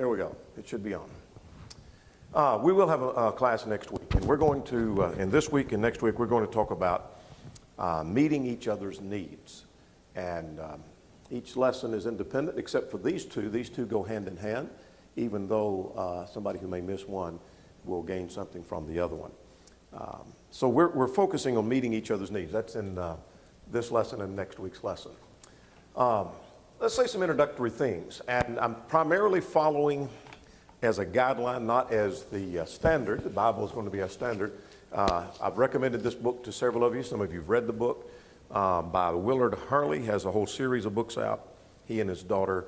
There we go. It should be on. We will have a class next week, and we're going to, and this week and next week, we're going to talk about meeting each other's needs. And each lesson is independent except for these two. These two go hand in hand, even though somebody who may miss one will gain something from the other one. So we're focusing on meeting each other's needs. That's in this lesson and next week's lesson. Let's say some introductory things. And I'm primarily following as a guideline, not as the standard. The Bible is going to be a standard. I've recommended this book to several of you. Some of you have read the book by Willard Harley. He has a whole series of books out. He and his daughter,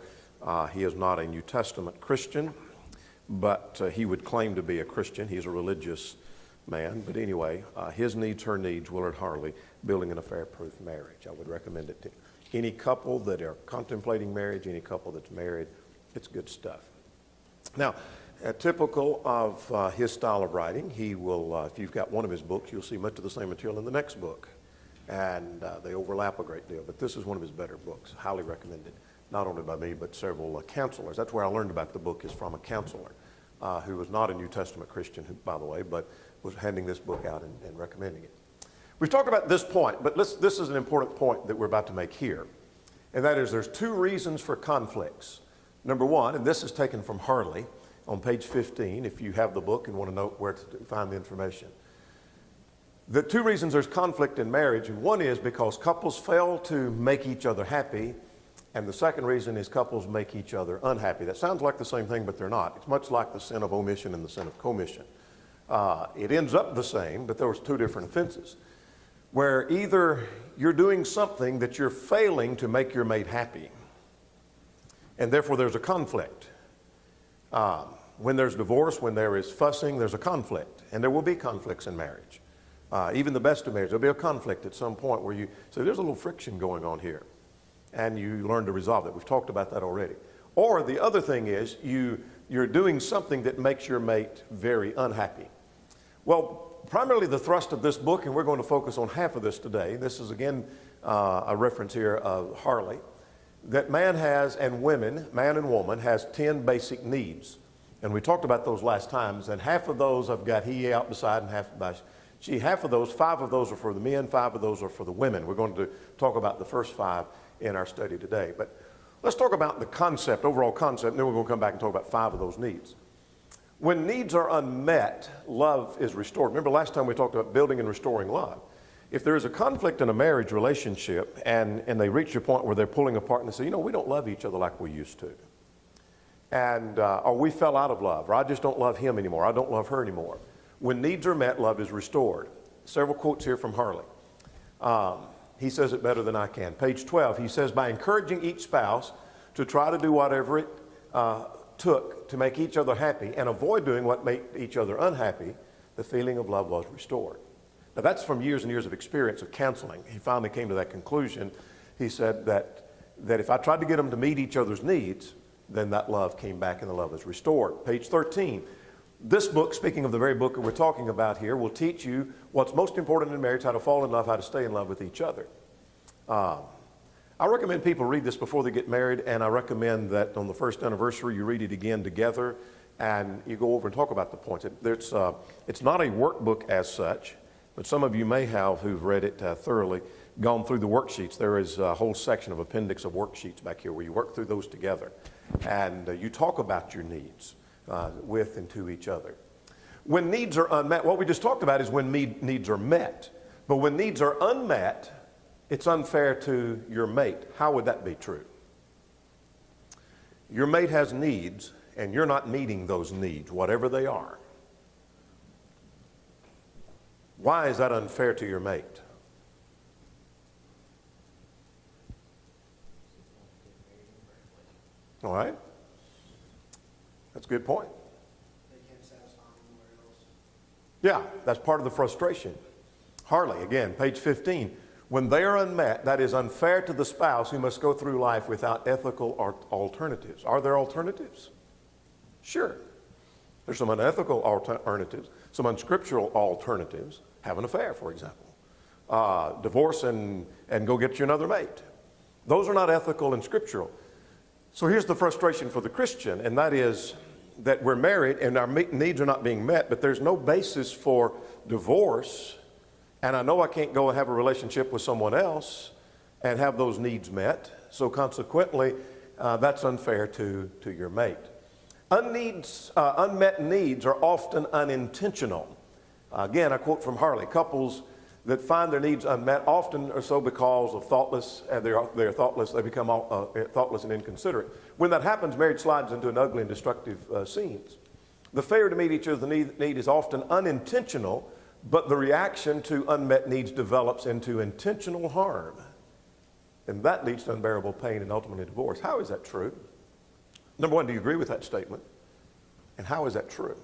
he is not a New Testament Christian, but he would claim to be a Christian. He's a religious man. But anyway, his needs, her needs, Willard Harley, Building an Affair-Proof Marriage. I would recommend it to any couple that are contemplating marriage, any couple that's married. It's good stuff. Now, typical of his style of writing, he will, if you've got one of his books, you'll see much of the same material in the next book. And they overlap a great deal. But this is one of his better books, highly recommended, not only by me, but several counselors. That's where I learned about the book, is from a counselor who was not a New Testament Christian, by the way, but was handing this book out and recommending it. We've talked about this point, but this is an important point that we're about to make here. And that is, there's two reasons for conflicts. Number one, and this is taken from Harley on page 15, if you have the book and want to know where to find the information. The two reasons there's conflict in marriage, and one is because couples fail to make each other happy, and the second reason is couples make each other unhappy. That sounds like the same thing, but they're not. It's much like the sin of omission and the sin of commission. It ends up the same, but there was two different offenses, where either you're doing something that you're failing to make your mate happy, and therefore there's a conflict. When there's divorce, when there is fussing, there's a conflict, and there will be conflicts in marriage. Even the best of marriage, there'll be a conflict at some point where so there's a little friction going on here, and you learn to resolve it. We've talked about that already. Or the other thing is you're doing something that makes your mate very unhappy. Well, primarily the thrust of this book, and we're going to focus on half of this today. This is again a reference here of Harley, that man has, and women, man and woman, has 10 basic needs. And we talked about those last times, and half of those I've got he out beside and half by she. Half of those, 5 of those are for the men, 5 of those are for the women. We're going to talk about the first 5 in our study today. But let's talk about the concept, overall concept, and then we're going to come back and talk about 5 of those needs. When needs are unmet, love is restored. Remember last time we talked about building and restoring love. If there is a conflict in a marriage relationship and they reach a point where they're pulling apart and they say, we don't love each other like we used to. And, or we fell out of love, or I just don't love him anymore, I don't love her anymore. When needs are met, love is restored. Several quotes here from Harley. He says it better than I can. Page 12, he says, by encouraging each spouse to try to do whatever it took to make each other happy and avoid doing what made each other unhappy, the feeling of love was restored. Now that's from years and years of experience of counseling. He finally came to that conclusion. He said that if I tried to get them to meet each other's needs, then that love came back and the love is restored. Page 13. This book, speaking of the very book that we're talking about here, will teach you what's most important in marriage, how to fall in love, how to stay in love with each other. I recommend people read this before they get married, and I recommend that on the first anniversary you read it again together and you go over and talk about the points. It's not a workbook as such, but some of you may have, who've read it thoroughly, gone through the worksheets. There is a whole section of appendix of worksheets back here where you work through those together, and you talk about your needs with and to each other. When needs are unmet, what we just talked about is when needs are met. But when needs are unmet, it's unfair to your mate. How would that be true? Your mate has needs, and you're not meeting those needs, whatever they are. Why is that unfair to your mate? All right. That's a good point. They can't satisfy anywhere else. Yeah, that's part of the frustration. Harley, again, page 15. When they are unmet, that is unfair to the spouse who must go through life without ethical alternatives. Are there alternatives? Sure. There's some unethical alternatives, some unscriptural alternatives. Have an affair, for example. Divorce and go get you another mate. Those are not ethical and scriptural. So here's the frustration for the Christian, and that is that we're married and our needs are not being met, but there's no basis for divorce, and I know I can't go and have a relationship with someone else and have those needs met, so consequently, that's unfair to your mate. Unmet needs are often unintentional. Again, I quote from Harley, couples that find their needs unmet often are so because of they're thoughtless, they become thoughtless and inconsiderate. When that happens, marriage slides into an ugly and destructive scenes. The failure to meet each other's need is often unintentional, but the reaction to unmet needs develops into intentional harm. And that leads to unbearable pain and ultimately divorce. How is that true? Number one, do you agree with that statement? And how is that true?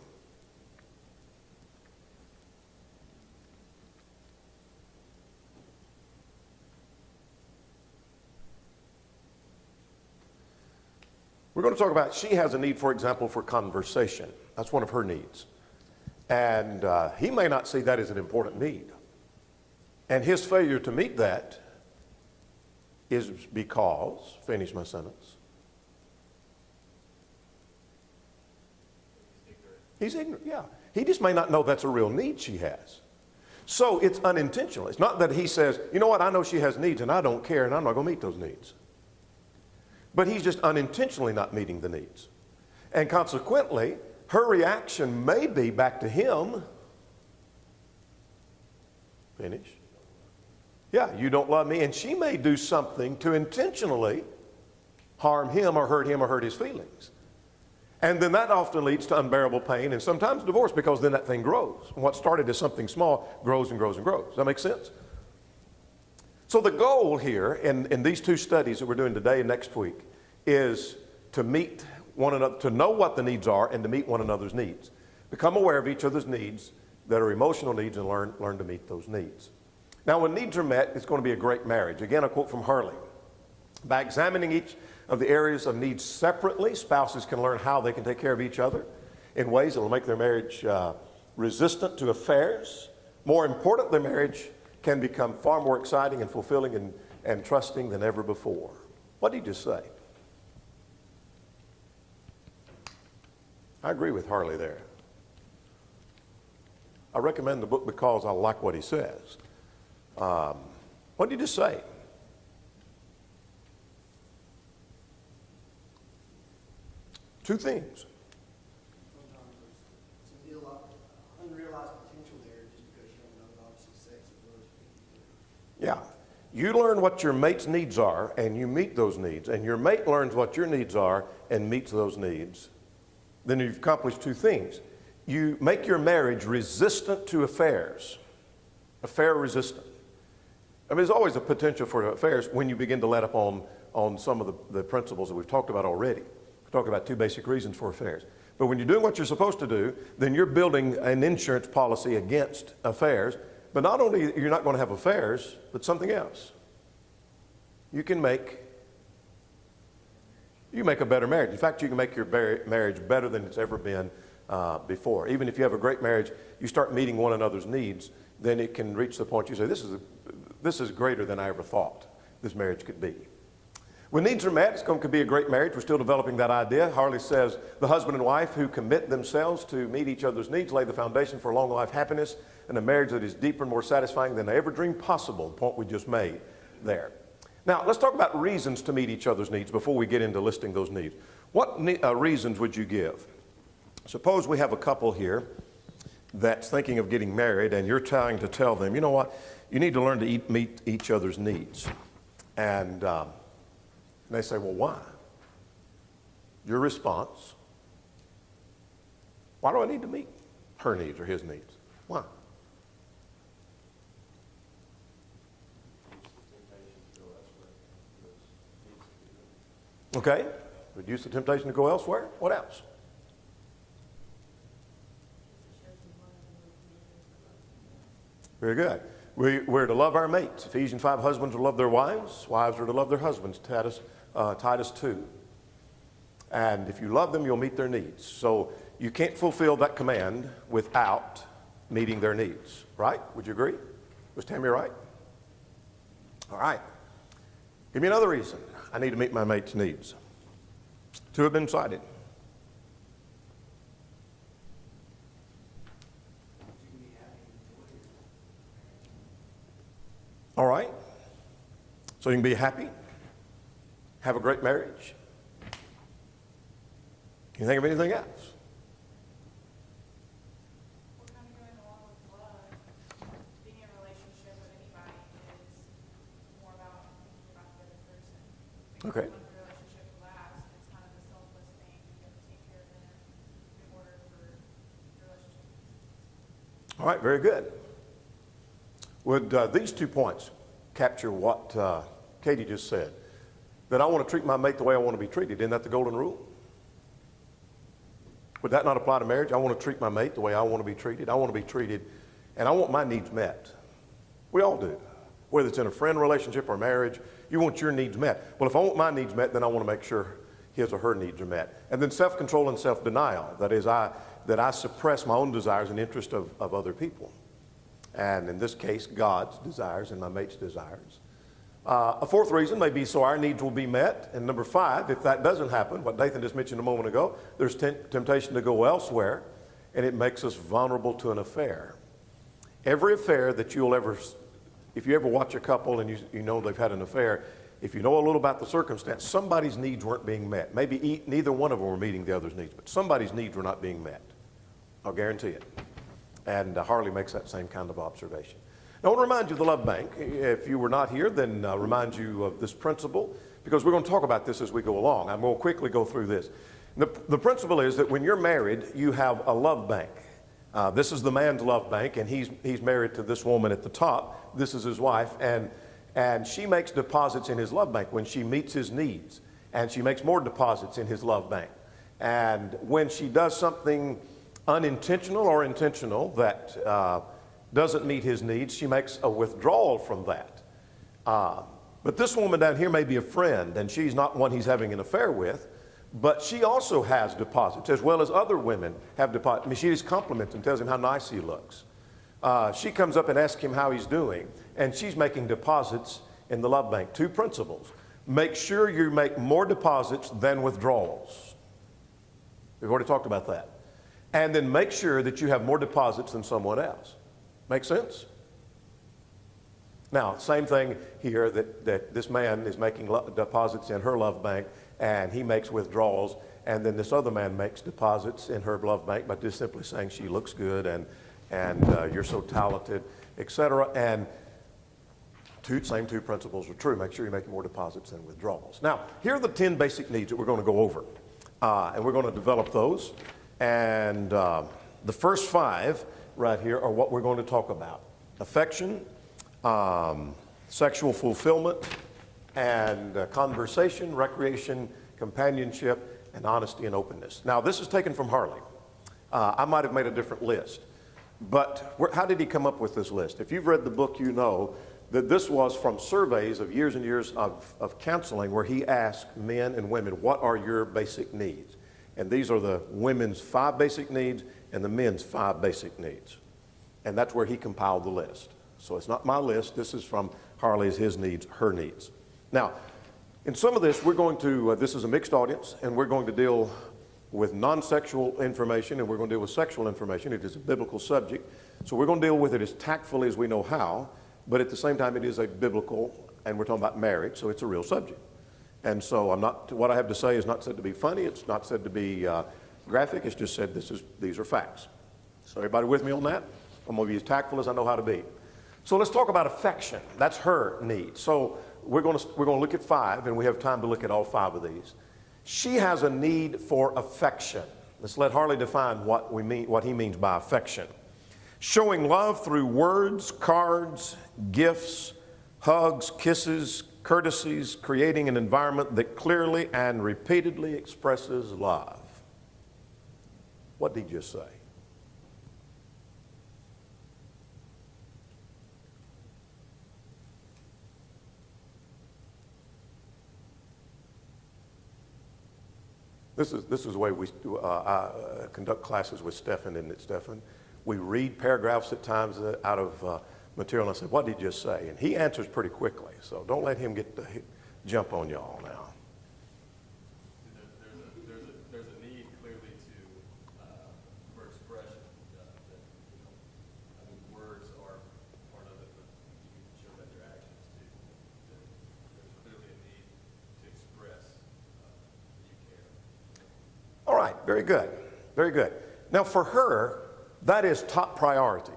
We're going to talk about, she has a need, for example, for conversation. That's one of her needs. And he may not see that as an important need. And his failure to meet that is because, finish my sentence. He's ignorant, yeah. He just may not know that's a real need she has. So it's unintentional. It's not that he says, you know what, I know she has needs and I don't care and I'm not going to meet those needs. But he's just unintentionally not meeting the needs. And consequently, her reaction may be back to him. Finish. Yeah, you don't love me. And she may do something to intentionally harm him or hurt his feelings. And then that often leads to unbearable pain and sometimes divorce, because then that thing grows. And what started as something small grows and grows and grows. Does that make sense? So the goal here in these two studies that we're doing today and next week is to meet one another, to know what the needs are and to meet one another's needs. Become aware of each other's needs that are emotional needs and learn to meet those needs. Now, when needs are met, it's going to be a great marriage. Again, a quote from Harley. By examining each of the areas of needs separately, spouses can learn how they can take care of each other in ways that will make their marriage resistant to affairs. More important, their marriage can become far more exciting and fulfilling and trusting than ever before. What did he just say? I agree with Harley there. I recommend the book because I like what he says. What did he just say? Two things. Sometimes there's some unrealized potential there just because you don't know the opposite sex as well as people do. Yeah. You learn what your mate's needs are and you meet those needs, and your mate learns what your needs are and meets those needs. Then you've accomplished two things. You make your marriage resistant to affairs. Affair resistant. I mean, there's always a potential for affairs when you begin to let up on some of the principles that we've talked about already. We've talked about two basic reasons for affairs. But when you're doing what you're supposed to do, then you're building an insurance policy against affairs. But not only you're not going to have affairs, but something else. You make a better marriage. In fact, you can make your marriage better than it's ever been before. Even if you have a great marriage, you start meeting one another's needs, then it can reach the point you say, this is greater than I ever thought this marriage could be. When needs are met, could be a great marriage. We're still developing that idea. Harley says, the husband and wife who commit themselves to meet each other's needs lay the foundation for long life happiness and a marriage that is deeper and more satisfying than they ever dreamed possible, the point we just made there. Now, let's talk about reasons to meet each other's needs before we get into listing those needs. What reasons would you give? Suppose we have a couple here that's thinking of getting married, and you're trying to tell them, you know what, you need to learn to meet each other's needs. And they say, well, why? Your response, why do I need to meet her needs or his needs? Why? Okay, reduce the temptation to go elsewhere. What else? Very good. We're to love our mates. Ephesians 5, husbands are to love their wives. Wives are to love their husbands. Titus 2. And if you love them, you'll meet their needs. So you can't fulfill that command without meeting their needs. Right? Would you agree? Was Tammy right? All right. Give me another reason I need to meet my mate's needs. Two have been cited. All right? So you can be happy, have a great marriage. Can you think of anything else? Well, kind of going along with love, being in a relationship with anybody is more about thinking about the other person. Because Okay. you want the relationship to last. It's kind of a selfless thing. You have to take care of them in order for the relationship. All right, very good. Would these 2 points capture what Katie just said? That I want to treat my mate the way I want to be treated. Isn't that the golden rule? Would that not apply to marriage? I want to treat my mate the way I want to be treated. I want to be treated, and I want my needs met. We all do. Whether it's in a friend relationship or marriage, you want your needs met. Well, if I want my needs met, then I want to make sure his or her needs are met. And then self-control and self-denial. That is, that I suppress my own desires and interests of other people. And in this case, God's desires and my mate's desires. A fourth reason may be so our needs will be met. And number 5, if that doesn't happen, what Nathan just mentioned a moment ago, there's temptation to go elsewhere, and it makes us vulnerable to an affair. Every affair that you'll ever, if you ever watch a couple and you know they've had an affair, if you know a little about the circumstance, somebody's needs weren't being met. Maybe neither one of them were meeting the other's needs, but somebody's needs were not being met. I'll guarantee it. And Harley makes that same kind of observation. Now, I want to remind you of the love bank. If you were not here, then remind you of this principle, because we're going to talk about this as we go along. I'm going to quickly go through this. The principle is that when you're married, you have a love bank. This is the man's love bank, and he's married to this woman at the top. This is his wife, and she makes deposits in his love bank when she meets his needs, and she makes more deposits in his love bank. And when she does something unintentional or intentional that doesn't meet his needs, she makes a withdrawal from that. But this woman down here may be a friend, and she's not one he's having an affair with, but she also has deposits, as well as other women have deposits. I mean, she just compliments him, tells him how nice he looks. She comes up and asks him how he's doing, and she's making deposits in the love bank. 2 principles. Make sure you make more deposits than withdrawals. We've already talked about that. And then make sure that you have more deposits than someone else. Make sense? Now, same thing here, that this man is making deposits in her love bank, and he makes withdrawals, and then this other man makes deposits in her love bank by just simply saying she looks good and you're so talented, etc. And same two principles are true. Make sure you're making more deposits than withdrawals. Now, here are the 10 basic needs that we're going to go over, and we're going to develop those. And the first 5 right here are what we're going to talk about: affection, sexual fulfillment, and conversation, recreation, companionship, and honesty and openness. Now, this is taken from Harley. I might have made a different list, but how did he come up with this list? If you've read the book, you know that this was from surveys of years and years of counseling, where he asked men and women, what are your basic needs? And these are the women's 5 basic needs and the men's 5 basic needs. And that's where he compiled the list. So it's not my list. This is from Harley's, his needs, her needs. Now, in some of this, we're going to, this is a mixed audience, and we're going to deal with non-sexual information, and we're going to deal with sexual information. It is a biblical subject. So we're going to deal with it as tactfully as we know how, but at the same time, it is a biblical, and we're talking about marriage, so it's a real subject. And so what I have to say is not said to be funny. It's not said to be graphic. It's just said these are facts. So everybody with me on that? I'm going to be as tactful as I know how to be. So let's talk about affection. That's her need. So we're going to look at 5, and we have time to look at all 5 of these. She has a need for affection. Let's let Harley define what he means by affection. Showing love through words, cards, gifts, hugs, kisses, courtesies, creating an environment that clearly and repeatedly expresses love. What did he just say? This is the way I conduct classes with Stephan, isn't it, Stephan? We read paragraphs at times out of material, and I say, what did he just say? And he answers pretty quickly, so don't let him get the jump on y'all now. There's a need clearly for expression. Words are part of it, but you can show that through action. right, very good, very good. Now for her, that is top priority.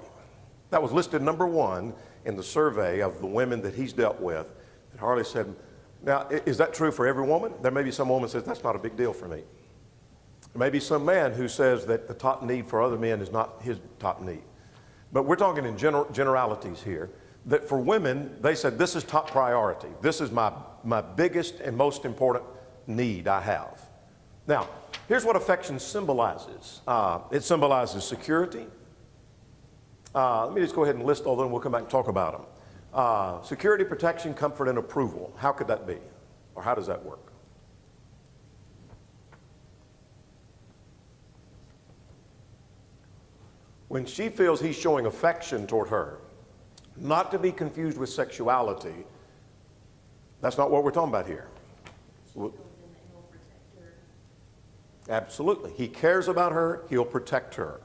That was listed number one in the survey of the women that he's dealt with. And Harley said, now, is that true for every woman? There may be some woman who says, that's not a big deal for me. There may be some man who says that the top need for other men is not his top need. But we're talking in generalities here, that for women, they said, this is top priority. This is my biggest and most important need I have. Now, here's what affection symbolizes. It symbolizes security. Let me just go ahead and list all of them. We'll come back and talk about them. Security, protection, comfort, and approval. How could that be? Or how does that work? When she feels he's showing affection toward her, not to be confused with sexuality, that's not what we're talking about here. Absolutely. He cares about her, he'll protect her.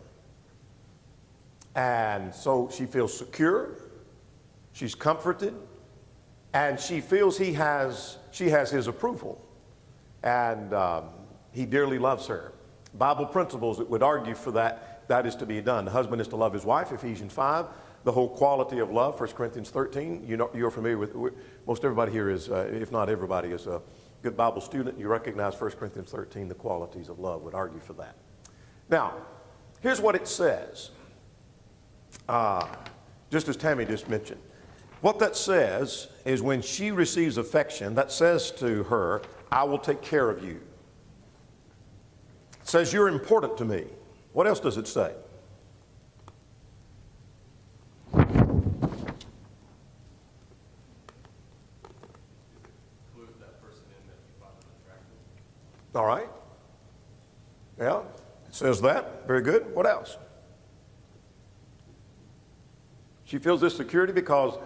And so she feels secure, she's comforted, and she feels she has his approval. And he dearly loves her. Bible principles that would argue for that is to be done. The husband is to love his wife, Ephesians 5. The whole quality of love, 1 Corinthians 13. You're familiar with, most everybody here is, if not everybody, is a good Bible student. You recognize 1 Corinthians 13, the qualities of love would argue for that. Now, here's what it says. Just as Tammy just mentioned. What that says is when she receives affection, that says to her, I will take care of you. It says, you're important to me. What else does it say? All right. Yeah, it says that. Very good. What else? She feels this security because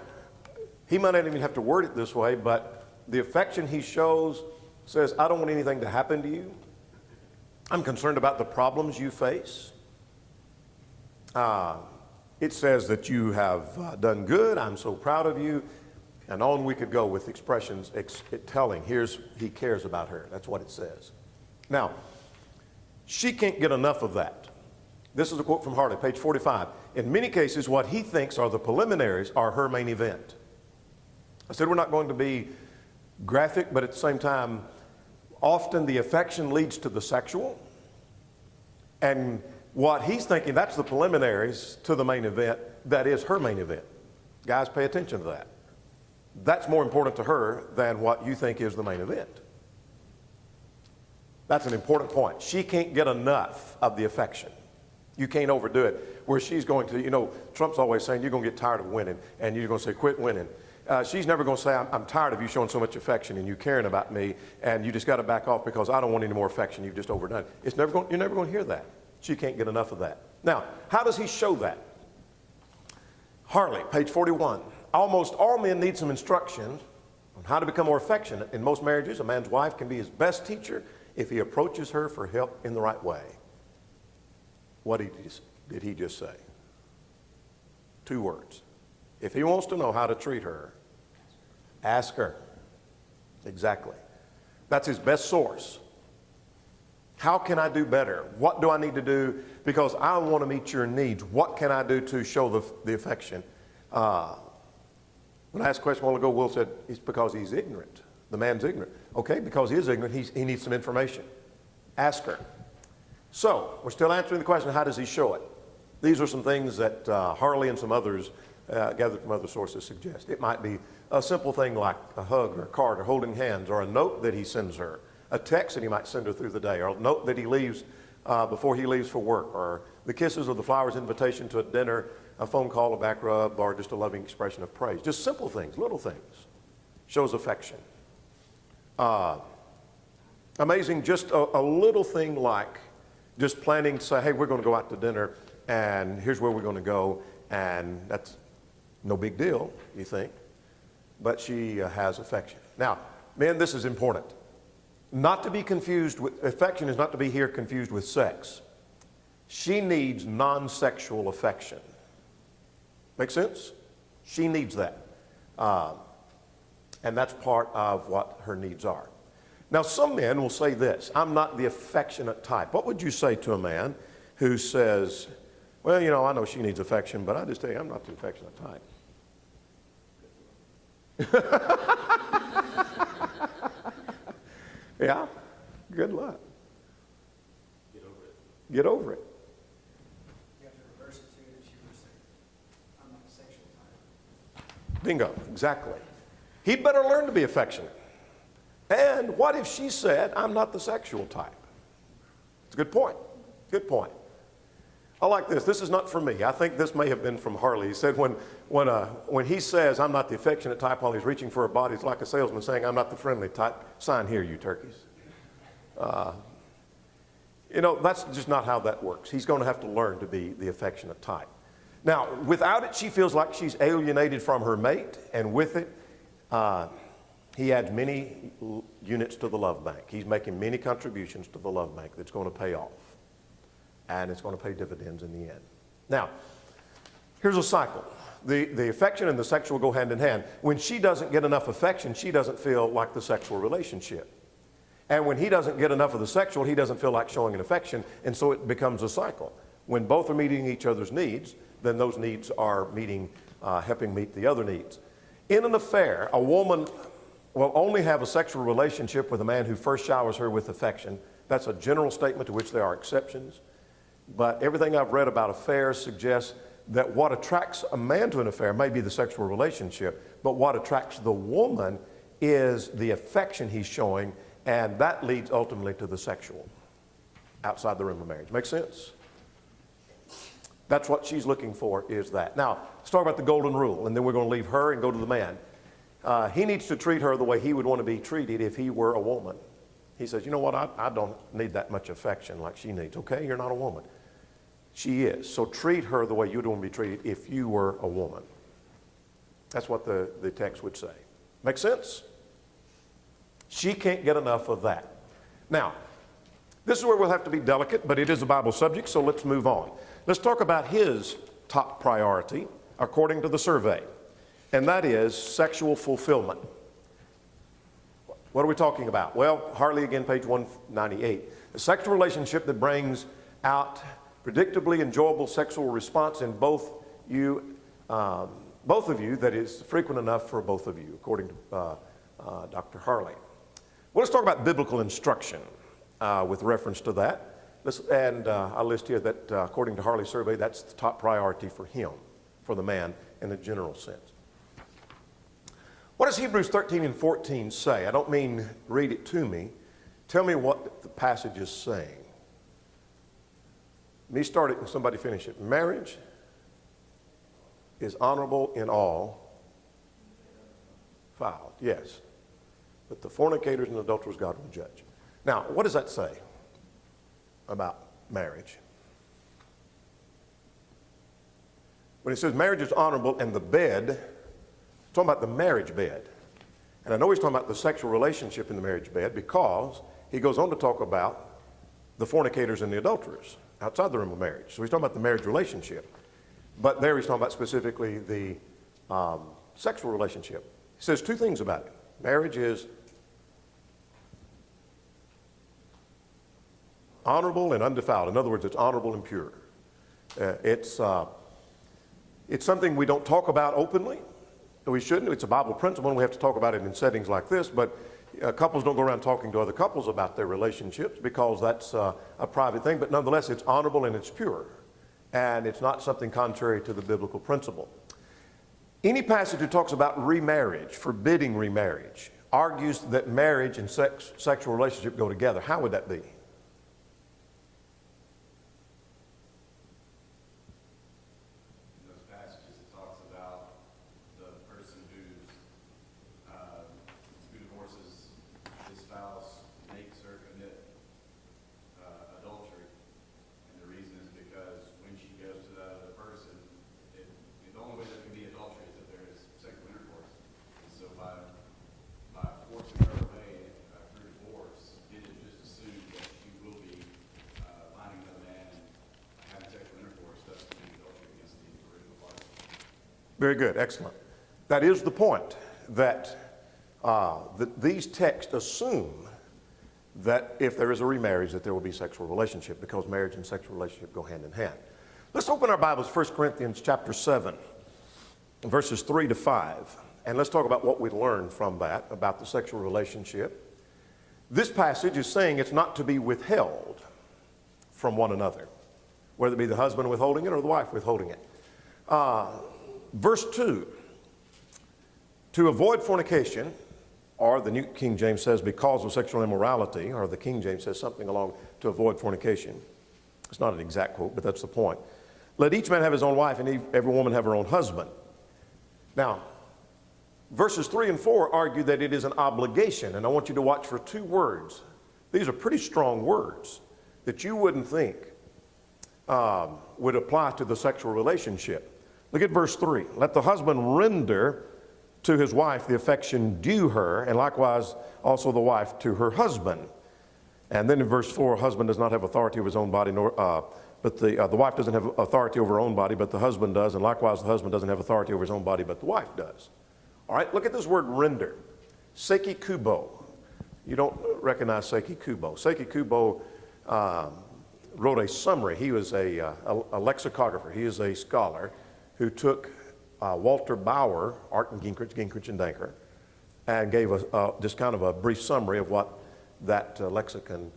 he might not even have to word it this way, but the affection he shows says, I don't want anything to happen to you. I'm concerned about the problems you face. It says that you have done good. I'm so proud of you. And on we could go with expressions telling, he cares about her. That's what it says. Now, she can't get enough of that. This is a quote from Harley, page 45. In many cases, what he thinks are the preliminaries are her main event. I said we're not going to be graphic, but at the same time, often the affection leads to the sexual. And what he's thinking, that's the preliminaries to the main event. That is her main event. Guys, pay attention to that. That's more important to her than what you think is the main event. That's an important point. She can't get enough of the affection. You can't overdo it. Where she's going to, Trump's always saying you're going to get tired of winning, and you're going to say, quit winning. She's never going to say, I'm tired of you showing so much affection and you caring about me, and you just got to back off because I don't want any more affection. You've just overdone it. You're never going to hear that. She can't get enough of that. Now, how does he show that? Harley, page 41. Almost all men need some instruction on how to become more affectionate. In most marriages, a man's wife can be his best teacher if he approaches her for help in the right way. What did he just say? 2 words. If he wants to know how to treat her, ask her. Exactly. That's his best source. How can I do better? What do I need to do? Because I want to meet your needs. What can I do to show the affection? When I asked a question a while ago, Will said, it's because he's ignorant. The man's ignorant. Okay, because he is ignorant, he needs some information. Ask her. So, we're still answering the question, how does he show it? These are some things that Harley and some others gathered from other sources suggest. It might be a simple thing like a hug or a card or holding hands or a note that he sends her, a text that he might send her through the day, or a note that he leaves before he leaves for work, or the kisses or the flowers, invitation to a dinner, a phone call, a back rub, or just a loving expression of praise. Just simple things, little things. Shows affection. Amazing, just a little thing like just planning to say, hey, we're going to go out to dinner, and here's where we're going to go, and that's no big deal, you think, but she has affection. Now, men, this is important. Not to be confused with, affection is not to be here confused with sex. She needs non-sexual affection. Make sense? She needs that. And that's part of what her needs are. Now, some men will say this, I'm not the affectionate type. What would you say to a man who says, well, you know, I know she needs affection, but I just tell you, I'm not the affectionate type. Yeah, good luck. Get over it. Get over it. You have to reverse it too, that she would say, I'm not a sexual type. Bingo, exactly. He'd better learn to be affectionate. And what if she said, I'm not the sexual type? It's a good point. Good point. I like this. This is not for me. I think this may have been from Harley. He said when he says, I'm not the affectionate type while he's reaching for a body, it's like a salesman saying, I'm not the friendly type. Sign here, you turkeys. You know, that's just not how that works. He's going to have to learn to be the affectionate type. Now, without it, she feels like she's alienated from her mate, and with it, he adds many units to the love bank. He's making many contributions to the love bank that's going to pay off. And it's going to pay dividends in the end. Now, here's a cycle. The affection and the sexual go hand in hand. When she doesn't get enough affection, she doesn't feel like the sexual relationship. And when he doesn't get enough of the sexual, he doesn't feel like showing an affection, and so it becomes a cycle. When both are meeting each other's needs, then those needs are helping meet the other needs. In an affair, a woman will only have a sexual relationship with a man who first showers her with affection. That's a general statement to which there are exceptions. But everything I've read about affairs suggests that what attracts a man to an affair may be the sexual relationship, but what attracts the woman is the affection he's showing, and that leads ultimately to the sexual outside the realm of marriage. Make sense? That's what she's looking for, is that. Now, let's talk about the golden rule, and then we're going to leave her and go to the man. He needs to treat her the way he would want to be treated if he were a woman. He says, you know what, I don't need that much affection like she needs. Okay, you're not a woman. She is. So treat her the way you'd want to be treated if you were a woman. That's what the text would say. Make sense? She can't get enough of that. Now, this is where we'll have to be delicate, but it is a Bible subject, so let's move on. Let's talk about his top priority according to the survey, and that is sexual fulfillment. What are we talking about? Well, Harley again, page 198. A sexual relationship that brings out predictably enjoyable sexual response in both of you that is frequent enough for both of you, according to Dr. Harley. Well, let's talk about biblical instruction with reference to that. I'll list here that according to Harley's survey, that's the top priority for him, for the man in a general sense. What does Hebrews 13 and 14 say? I don't mean read it to me. Tell me what the passage is saying. Me start it and somebody finish it. Marriage is honorable in all filed, yes. But the fornicators and adulterers God will judge. Now, what does that say about marriage? When it says marriage is honorable and the bed, it's talking about the marriage bed. And I know he's talking about the sexual relationship in the marriage bed because he goes on to talk about the fornicators and the adulterers outside the realm of marriage. So he's talking about the marriage relationship. But there he's talking about specifically the sexual relationship. He says two things about it. Marriage is honorable and undefiled. In other words, it's honorable and pure. It's something we don't talk about openly. We shouldn't. It's a Bible principle, and we have to talk about it in settings like this. But couples don't go around talking to other couples about their relationships because that's a private thing. But nonetheless, it's honorable and it's pure. And it's not something contrary to the biblical principle. Any passage that talks about remarriage, forbidding remarriage, argues that marriage and sexual relationship go together. How would that be? Very good, excellent. That is the point, that these texts assume that if there is a remarriage, that there will be sexual relationship, because marriage and sexual relationship go hand in hand. Let's open our Bibles, 1 Corinthians chapter 7, verses 3 to 5. And let's talk about what we learned from that, about the sexual relationship. This passage is saying it's not to be withheld from one another, whether it be the husband withholding it or the wife withholding it. Verse 2, to avoid fornication, or the New King James says because of sexual immorality, or the King James says something along to avoid fornication. It's not an exact quote, but that's the point. Let each man have his own wife and every woman have her own husband. Now, verses 3 and 4 argue that it is an obligation, and I want you to watch for two words. These are pretty strong words that you wouldn't think would apply to the sexual relationship. Look at verse 3. Let the husband render to his wife the affection due her, and likewise also the wife to her husband. And then in verse 4, husband does not have authority over his own body, but the wife doesn't have authority over her own body, but the husband does, and likewise the husband doesn't have authority over his own body, but the wife does. All right, look at this word render. Seiki kubo. You don't recognize Seiki kubo. Seiki kubo wrote a summary. He was a lexicographer. He is a scholar who took Walter Bauer, Art and Gingrich and Danker, and gave just kind of a brief summary of what that lexicon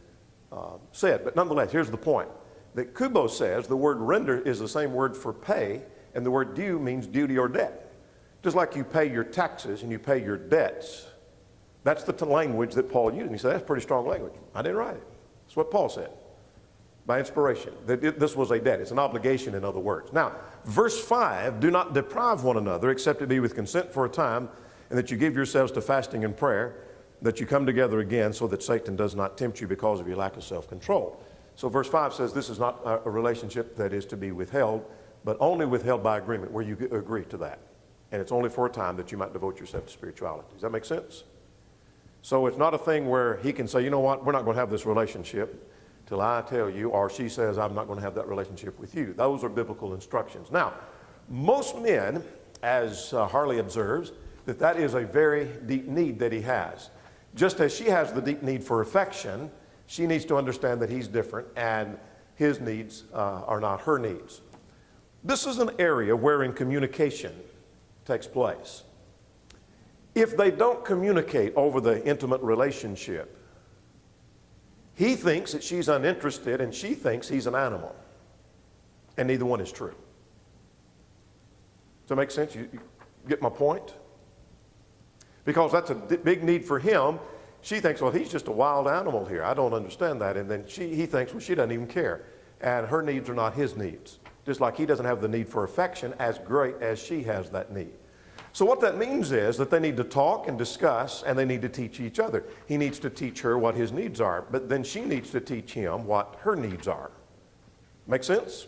said. But nonetheless, here's the point. That Kubo says the word render is the same word for pay, and the word due means duty or debt. Just like you pay your taxes and you pay your debts. That's the language that Paul used. And he said, that's pretty strong language. I didn't write it. That's what Paul said. By inspiration. This was a debt. It's an obligation, in other words. Now, verse 5, do not deprive one another, except it be with consent for a time, and that you give yourselves to fasting and prayer, that you come together again, so that Satan does not tempt you because of your lack of self-control. So verse 5 says this is not a relationship that is to be withheld, but only withheld by agreement, where you agree to that. And it's only for a time that you might devote yourself to spirituality. Does that make sense? So it's not a thing where he can say, you know what, we're not going to have this relationship till I tell you, or she says, I'm not going to have that relationship with you. Those are biblical instructions. Now, most men, as Harley observes, that is a very deep need that he has. Just as she has the deep need for affection, she needs to understand that he's different and his needs are not her needs. This is an area wherein communication takes place. If they don't communicate over the intimate relationship, he thinks that she's uninterested and she thinks he's an animal. And neither one is true. Does that make sense? You get my point? Because that's a big need for him. She thinks, well, he's just a wild animal here. I don't understand that. And then he thinks, well, she doesn't even care. And her needs are not his needs. Just like he doesn't have the need for affection as great as she has that need. So what that means is that they need to talk and discuss, and they need to teach each other. He needs to teach her what his needs are, but then she needs to teach him what her needs are. Make sense?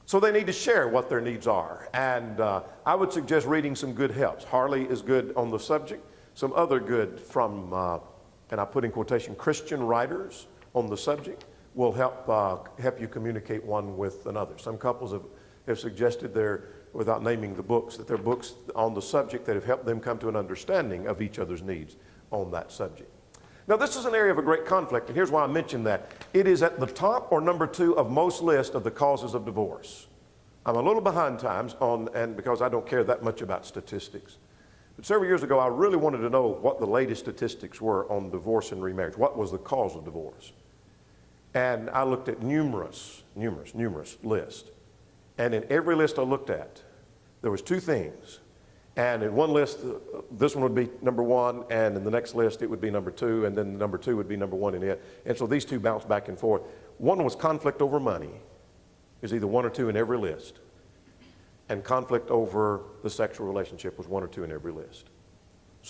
So they need to share what their needs are. And I would suggest reading some good helps. Harley is good on the subject. Some other good from, and I put in quotation, Christian writers on the subject will help you communicate one with another. Some couples have suggested without naming the books, that they're books on the subject that have helped them come to an understanding of each other's needs on that subject. Now, this is an area of a great conflict, and here's why I mentioned that. It is at the top or number 2 of most lists of the causes of divorce. I'm a little behind times and because I don't care that much about statistics. But several years ago, I really wanted to know what the latest statistics were on divorce and remarriage. What was the cause of divorce? And I looked at numerous lists. And in every list I looked at, there was 2 things. And in one list, this one would be number 1, and in the next list it would be number 2, and then number 2 would be number 1 in it. And so these 2 bounced back and forth. One was conflict over money. It was either 1 or 2 in every list. And conflict over the sexual relationship was 1 or 2 in every list.